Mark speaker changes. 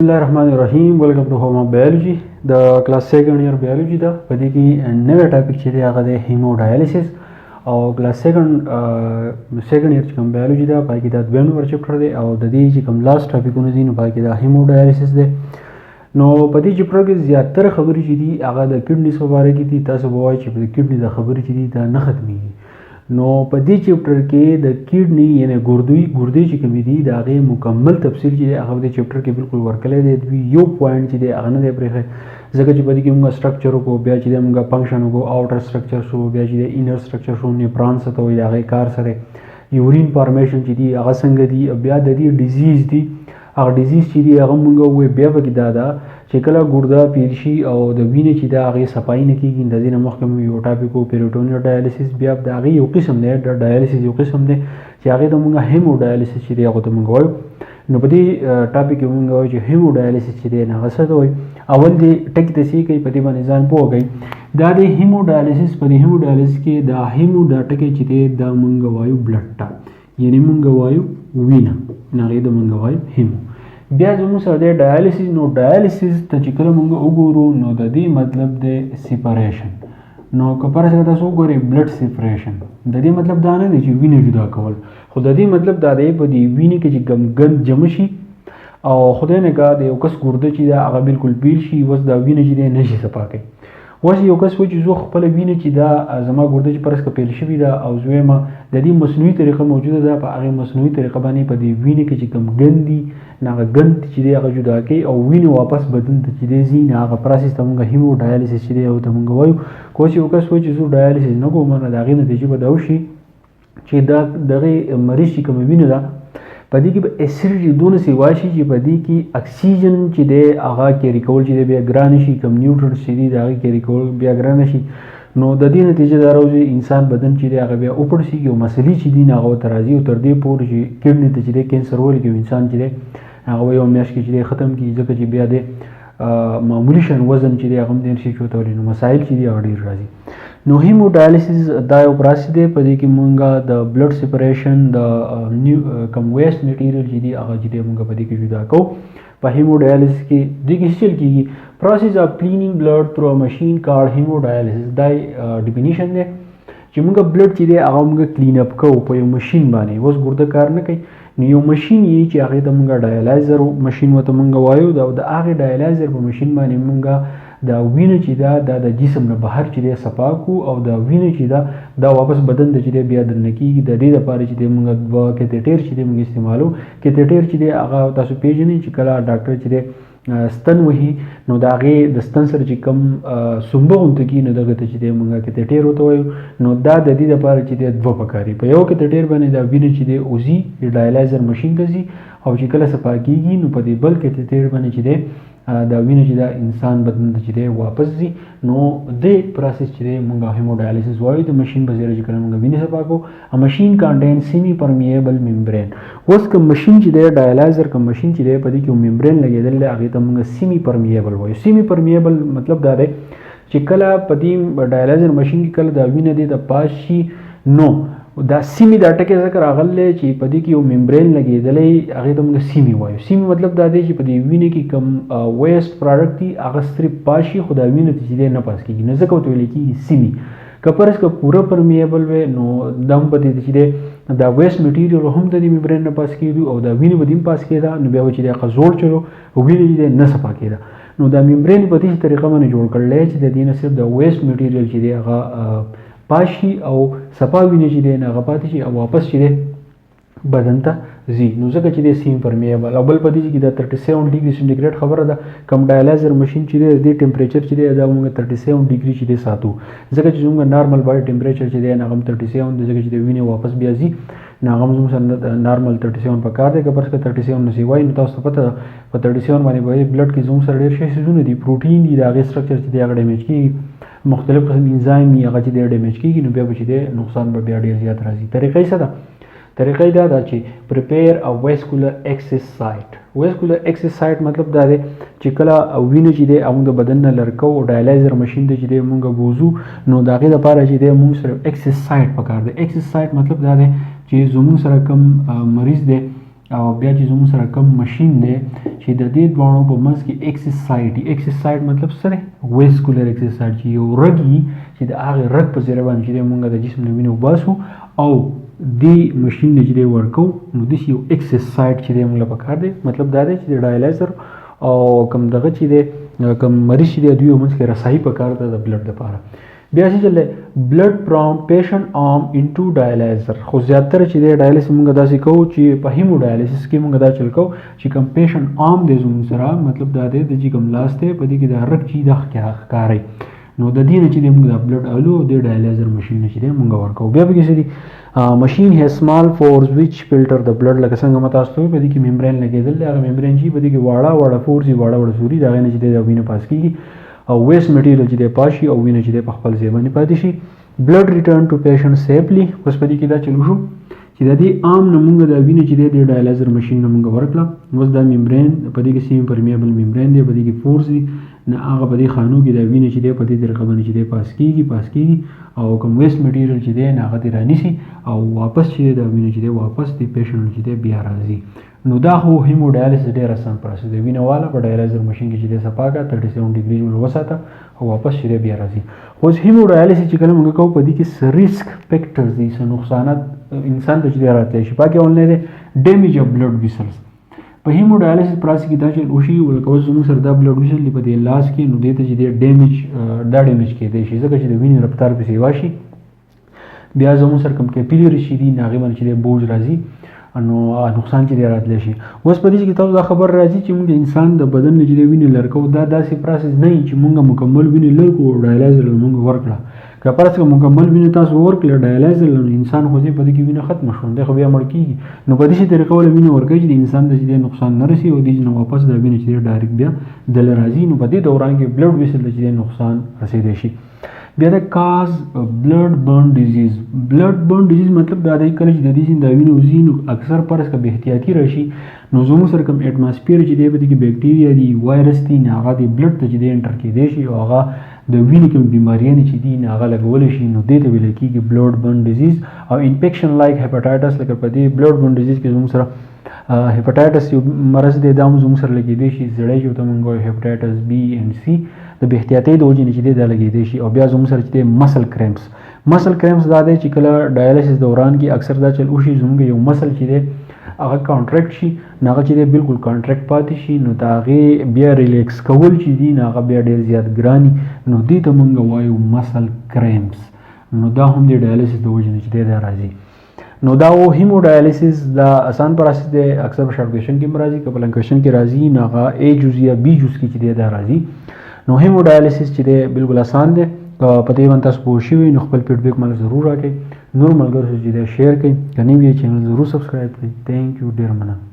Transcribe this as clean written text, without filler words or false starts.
Speaker 1: Bismillahirrahmanirrahim. Welcome to Home Biology. The class second year biology دا په دې کې نوې ټاپک چې دی هغه د هیموډایالیسیس او کلاس سیکنډ year چې کوم biology دا پای کې دا دویم نمبر چپټر دی او د دې چې کوم لاست ټاپکونه دي نو پای کې دا هیموډایالیسیس دی. نو په دې چپټر کې زیاتره خبرې چې دي هغه د کډنیز په اړه کې دي. تاسو به وایئ چې په کډنی د خبرې چې دي دا نه ختمېږي. نو په دې چپټر کې د کډنی یعنی ګردې چې کومې دي د هغې مکمل تفصیل چې دی هغه په دې چپټر کې بالکل ورکړی دی. یو پوینټ چې دی هغه نه دی پرېښی ځکه چې په دې کې موږ سټرکچر وکړو، بیا چې دی موږ فنکشن وکړو، آوټر سټرکچر شو، بیا چې دی انر سټرکچر شو، نیفران څه ته وایي د هغې کار سره، یورین فارمیشن چې دي هغه څنګه دي، بیا د دې ډیزیز دي هغه ډیزیز چې دي هغه موږ ووایو. بیا پکې دا ده چې کله ګرده پیل شي او د وینې چې دا هغې صفایي نه کېږي. د دې نه مخکې مو یو ټاپک و پیریټونیل ډایالیسیس، بیا د هغې یو قسم دی د ډایالیسیس یو قسم دی چې هغې ته موږ هیموډایالیسیس چې دی هغو ته موږ وایو. نو په دې ټاپک کې موږ وایو چې هیموډایالیسیس چې دی هغه څه ته وایي. اول دې ټکي ته څه کوي په دې باندې ځان پوه کوئ. دا د هیموډایالیسیس په دې هیموډایالیسیس کې دا هیمو دا ټکی چې دی دا موږ وایو بلډ ته، یعنې موږ وایو وینه، هغې ته موږ وایو هیمو. بیا زموږ سره دی ډایالیسیس. نو ډایالیسیس ته چې کله موږ وګورو نو د دې مطلب دی سیپریشن. نو که فرض کړه تاسو وګورئ بلډ سیپریشن، د دې مطلب دا نه دی چې وینه جدا کول، خو د دې مطلب دا دی په دې وینې کې چې کوم ګند جمع شي او خدای نګهه د یو کس ګرده چې دا هغه بالکل بیل شي، اوس دا وینه چې دی نه شي صفا کوي. اوس یو کس وایي چې زه خپله وینه چې دا زما ګرده چې فرض کړه پیل شوې ده او زه وایم د دې مصنوعي طریقه موجوده ده، په هغې مصنوعي طریقه باندې په دې وینې کې چې کوم ګند دي نو هغه ګند چې دی هغه جدا کوي او وینې واپس بدن ته چې دی ځي، نو هغه پروسس ته موږ هیموډایالیسیس چې دی هغو ته موږ وایو. که اوس یو کس وایي چې زه ډایالیسیس نه کوم نو د هغې نتیجه به دا وشي چې دا دغې مریض چې کومه وینه ده په دې کې به اسیډیټي دونه سیوا شي چې په دې کې اکسیجن چې دی هغه کیری کول چې دی بیا ګرانه شي، کوم نیوټرنټس چې دي د هغې کیری کول بیا ګرانه شي. نو د دې نتیجه دا راوځي انسان بدن چې دی هغه بیا وپړسېږي او مسلې چې دي نو هغه ورته راځي او تر دې پورې چې کډني ته چې دی کینسر ویل کېږي انسان چې دی هغه یو میاشت کې چې دی ختم کېږي، ځکه چې بیا د معمولي شان وزن چې دی هغه هم ډېر شي چې ورته ولي نو مسایل چې دي هغه ډېر راځي. نو هیموډایالیسیس دا یو پروسس دی په دې کې مونږ د بلډ سیپریشن د کم ویسټ میټیریل چې دي هغه چې دی مونږ په دې کې جدا کوو. په هیموډایالیسیس کې دې کې څه چل کېږي؟ پروسس اف کلینینګ بلډ تھرو ا مشین کارډ هیموډایالیسیس. دا ډیفینیشن دی چې مونږ بلډ چې دی هغه مونږ کلین اپ کوو په یو مشین باندې. اوس ګرده کار نه کوي نو یو مشین یې چې هغې ته مونږ ډایالایزر مشین ورته مونږ وایو. د هغې ډایالایزر په مشین باندې مونږ دا وینه چې دا د جسم نه بهر چې دی صفا کړو او دا وینه چې دا واپس بدن ته چې دی بیا درنه کېږي. د دې لپاره چې دی مونږ دوه کیتیټر چې دی مونږ استعمالو. کیتیټر چې دی هغه تاسو پېژنئ چې کله ډاکټر چې دی ستن وهي نو د هغې د ستن سره چې کوم سومبه غونته کېږي نو دغه ته چې دی مونږ کیتیټر ورته وایو. نو دا د دې لپاره چې دی دوه پکاري. په یو کیتیټر باندې دا وینه چې دی وځي ډایالایزر مشین ته ځي او چې کله صفا کېږي نو په دې بل کیتیټر باندې چې دی دا وینه چې دا انسان بدن ته چې دی واپس ځي. نو دې پروسس چې دی مونږ هیموډایالیسیس وایو. د مشین په ذریعه چې کله مونږ وینې صفا کوو ا مشین کانټین سیمی پرمیبل ممبرین. اوس کوم مشین چې دی ډایالایزر کوم مشین چې دی په دې کې ممبرین لګېدلی دی هغې ته مونږ سیمی پرمیبل وایو. سیمی پرمیبل مطلب دا دی چې کله په دې ډایالایزر مشین کې کله دا وینه دی د پاس شي نو دا سیمی دا ټکی ذکر راغلی چې په دې کې یو ممبرین لګېدلی هغې ته موږ سیمی وایو. سیمی مطلب دا دی چې په دې وینې کې کوم ویسټ پراډکټ دي هغه صرف پاس شي خو دا وینه ته چې دی نه پاس کېږي نو ځکه ورته ویل کېږي سیمی. که فرض که پوره پرمیبل وی نو دا هم په دې چې دی دا ویسټ میټیریل هم د دې ممبرین نه پاس کېدو او دا وینې به دې هم پاس کېده نو بیا به چې دی هغه زوړ چلو وینې چې دی نه صفا کېده. نو دا ممبرین په دې طریقه باندې جوړ کړلی چې د دې نه صرف د ویسټ میټیریل چې دی هغه پاشي او صفا وینه چې دی هغه پاتې شي او واپس چې دی بدن ته ځي. نو ځکه چې دی سیم پرمیبل. او بل په دې کې دا 37 ډیګري سینټیګریډ خبره ده. کوم ډایالایزر مشین چې دی د دې ټمپریچر چې دی دا موږ 37 ډیګري چې دی ساتو ځکه چې موږ نارمل باډي ټمپریچر چې دی هغه 37 دی ځکه چې د وینې واپس بیا ځي نو هغه موږ سره نارمل 37 پکار دی. که فرض کړه 37 نه سیوای نو تاسو ته پته ده په 37 باندې به بلډ کې زموږ سره ډېر شي څیزونه دي، پروټین دي، د هغې سټرکچر چې دی هغه ډیمیج کېږي، مختلف قسم انزایم دي هغه چې دی ډیمیج کېږي نو بیا به چې دی نقصان به بیا ډېر زیات راځي. طریقه یې څه ده؟ طریقه دا ده چې پریپیر ا ویسکولر ایکسس سایټ. ویسکولر ایکسس سایټ مطلب دا دی چې کله وینه چې دی موږ د بدن نه لر کوو ډایالایزر مشین ته چې دی موږ بوزو نو د هغې لپاره چې دی موږ سره ایکسس سایټ پکار دی. ایکسس سایټ مطلب دا دی چې زموږ سره کوم مریض دی او بیا چې زموږ سره کوم ماشين دی چې د دې دوانو په منځ کې ایکسس سایډ ایکسس سایډ مطلب څه دی ویسکولر ایکسس سایډ چې یو رګي چې د هغه رګ په ذریعه باندې چې موږ د جسم نه وینو باسو او دی ماشين چې دی ورکو نو د یو ایکسس سایډ چې موږ په کار دی مطلب دا دی چې د ډایالیزر او کوم دغه چې دی کوم مریض چې دی دوی منځ کې رسایي په کار ده د بلډ لپاره بیا چې چلے بلډ فرام پیشنٹ آرم انټو ډایالیزر خو زیاتره چې دی ډایالیسس موږ داسې کوو چې په هیمو ډایالیسس کې موږ دا چل کوو چې کوم پیشنٹ آرم دی زموږ سره مطلب دا دی د چې کوم لاس دی په دې کې د رګ چې د ښکاري نو د دې نه چې موږ د بلډ الو د ډایالیزر ماشين چې موږ ورکو بیا به کې ماشين هي سمال فورس ویچ فلټر د بلډ لکه څنګه متاسو ته په دې کې ممبرین لګیدل هغه ممبرین چې په دې کې واړه فورس واړه سوري دا نه چې د وینې پاس کیږي او ویسٹ میټیریل چې د پاشي او وینې چې د خپل ځای باندې پاتې شي بلډ ریټرن ټو پیشنٹ سیفلی اوس په دې کې دا چلو شو چې د دې عام نمونږ د وینې چې د ډایالیزر ماشين نمونږ ورکړه اوس دا ممبرین په دې کې سیم پرمیبل ممبرین دی په دې کې فورس دی نه هغه په دې خانو کې د وینې چې د په دې طریقه باندې چې د پاس کیږي او کوم ویسٹ میټیریل چې د نه هغه رانیسي او واپس چې د وینې چې د واپس د پیشنٹ چې د بیا راځي نو دا هو هیمو ډایالیسس ډیر آسان پروسس دی وینه والا په ډایالیزر ماشين کې چې د صفاګه 37 ډیګري جوړ وساته او واپس چې بیا راځي اوس هیمو ډایالیسس چې کله موږ کوو په دې کې ریسک فیکټرز دي څه نقصانات انسان ته چې راتلی شي پاکه اونلی دی ډیمیج اف بلډ ویسلز په هیمو ډایالیسس پروسس کې دا چې وشي ولکه اوس زموږ سره دا بلډ ویسل په دې لاس کې نو دې ته چې ډیمیج کېدی شي ځکه چې د وینې رفتار پسې واشي بیا زموږ سره کوم کیپیلری شي دي هغې باندې چې بوج راځي نو نقصان چې راتلی شي اوس په دې کې تاسو دا خبر راځي چې موږ د انسان د بدن نه چې وینې لرکو دا داسې پروسس نه چې موږ مکمل وینې لرکو ډایالیزر موږ ورکړه که پرس مکمل وینې تاسو ورکړه ډایالیزر انسان خو دې په دې کې وینه ختم شوه دی خو بیا مړ کیږي نو په دې طریقه ول وینې ورکړي چې د انسان د چې نقصان نه رسي او دې نه واپس د وینې چې ډایرکټ بیا دل راځي نو په دې دوران کې بلډ ویسل چې نقصان رسیدي شي بیا د کاز بلډ برن ډیزیز مطلب دا دی کله چې د دې د وینې وزي نو اکثر پرس که به احتیاطي راشي نو زموږ سره کوم اټماسفیر چې دی په دې کې بیکټیریا دي وایرس دي نه هغه د بلډ ته چې دی انټر کېدی شي او هغه د وینې کوم بیماریانې چې دي نه هغه لګولی شي نو دې ته ویل کېږي بلډ برن ډیزیز او انفیکشن لایک هیپاټایټس لکه په دې بلډ برن ډیزیز کې زموږ سره هیپاټایټس یو مرض دی دا زموږ سره لګېدی شي زړی چې ورته موږ وایو هیپاټایټس بي اینډ سی د بې احتیاطۍ د وجې نه چې دی دا لګېدی شي او بیا زموږ سره چې دی مسل کرمپس دا دی چې کله ډایالیسس دوران کې اکثر دا چل وشي زموږ یو مسل چې دی هغه کانټریکټ شي نو هغه چې دی بالکل کانټریکټ پاتې شي نو د هغې بیا ریلیکس کول چې دي نو هغه بیا ډېر زیات ګراني نو دې ته موږ وایو مسل کرمپس نو دا هم د ډایالیسس د وجې نه چې دی دا راځي نو دا و هیمو ډایالیسس دا آسان پروسس دی اکثر په شارټ کوېشن کې راځي که په لنګ کوېشن کې راځي نو هغه A جز یا B جز کې چې دی دا راځي نو هیمو ډایالیسس چې دی بالکل آسان دی په دې باندې تاسو پوه شوي نو خپل فیډبیک مله ضرور راکړئ نور ملګرو چې دی شیر کړئ که نه وي چینل ضرور سبسکرایب کړئ تھینک یو ډېر مننه